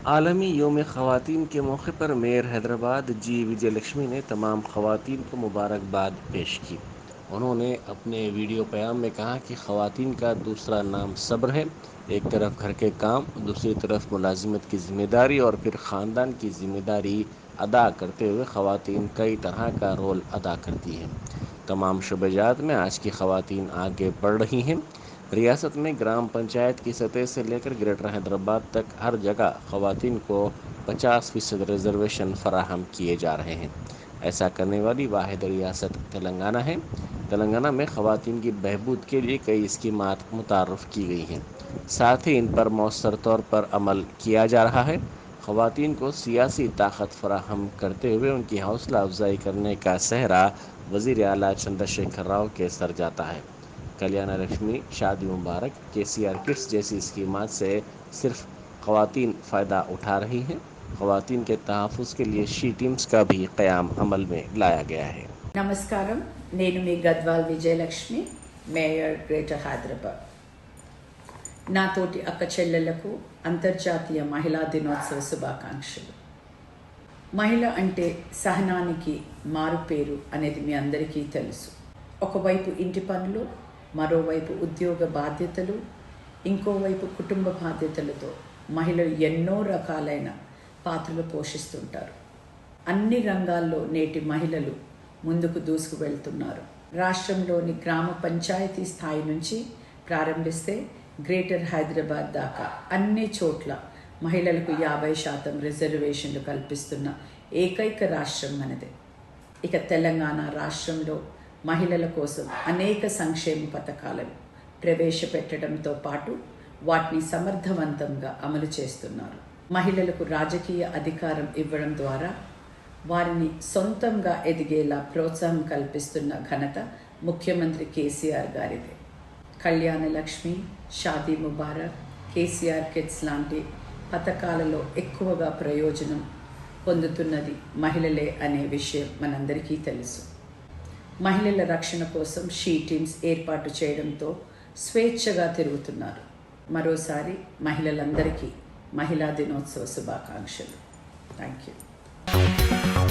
عالمی یوم خواتین کے موقع پر میئر حیدرآباد جی وجے لکشمی نے تمام خواتین کو مبارکباد پیش کی۔ انہوں نے اپنے ویڈیو پیام میں کہا کہ خواتین کا دوسرا نام صبر ہے۔ ایک طرف گھر کے کام، دوسری طرف ملازمت کی ذمہ داری اور پھر خاندان کی ذمہ داری ادا کرتے ہوئے خواتین کئی طرح کا رول ادا کرتی ہیں۔ تمام شعبہ جات میں آج کی خواتین آگے بڑھ رہی ہیں۔ ریاست میں گرام پنچایت کی سطح سے لے کر گریٹر حیدرآباد تک ہر جگہ خواتین کو 50% ریزرویشن فراہم کیے جا رہے ہیں۔ ایسا کرنے والی واحد ریاست تلنگانہ ہے۔ تلنگانہ میں خواتین کی بہبود کے لیے کئی اسکیمات متعارف کی گئی ہیں، ساتھ ہی ان پر مؤثر طور پر عمل کیا جا رہا ہے۔ خواتین کو سیاسی طاقت فراہم کرتے ہوئے ان کی حوصلہ افزائی کرنے کا سہرا وزیر اعلیٰ چندر شیکھر راؤ کے سر جاتا ہے۔ کلیانہ لکشمی، شادی مبارک، KCR کٹس جیسی اسکیمات سے صرف خواتین فائدہ اٹھا رہی ہیں۔ خواتین کے تحفظ کے لیے شی ٹیمز کا بھی قیام عمل میں لایا گیا ہے۔ నమస్కారం, నేను మీ Gadwal Vijayalakshmi, mayor greater Hyderabad. నా తోటి అక్క చెల్లెళ్లకు అంతర్జాతీయ మహిళా దినోత్సవ శుభాకాంక్షలు. మహిళ అంటే సహనానికి మారుపేరు అనేది మీ అందరికీ తెలుసు. ఒకవైపు ఇంటి పనులు, మరోవైపు ఉద్యోగ బాధ్యతలు, ఇంకోవైపు కుటుంబ బాధ్యతలతో మహిళలు ఎన్నో రకాలైన పాత్రలు పోషిస్తుంటారు. అన్ని రంగాల్లో నేటి మహిళలు ముందుకు దూసుకు వెళ్తున్నారు. రాష్ట్రంలోని గ్రామ పంచాయతీ స్థాయి నుంచి ప్రారంభిస్తే గ్రేటర్ హైదరాబాద్ దాకా అన్ని చోట్ల మహిళలకు 50% రిజర్వేషన్లు కల్పిస్తున్న ఏకైక రాష్ట్రం మనదే. ఇక తెలంగాణ రాష్ట్రంలో మహిళల కోసం అనేక సంక్షేమ పథకాలను ప్రవేశపెట్టడంతో పాటు వాటిని సమర్థవంతంగా అమలు చేస్తున్నారు. మహిళలకు రాజకీయ అధికారం ఇవ్వడం ద్వారా వారిని సొంతంగా ఎదిగేలా ప్రోత్సాహం కల్పిస్తున్న ఘనత ముఖ్యమంత్రి KCR గారిదే. కళ్యాణ లక్ష్మి, షాదీ ముబారక్, KCR కిడ్స్ లాంటి పథకాలలో ఎక్కువగా ప్రయోజనం పొందుతున్నది మహిళలే అనే విషయం మనందరికీ తెలుసు. మహిళల రక్షణ కోసం షీ టీమ్స్ ఏర్పాటు చేయడంతో స్వేచ్ఛగా తిరుగుతున్నారు. మరోసారి మహిళలందరికీ మహిళా దినోత్సవ శుభాకాంక్షలు. Thank you.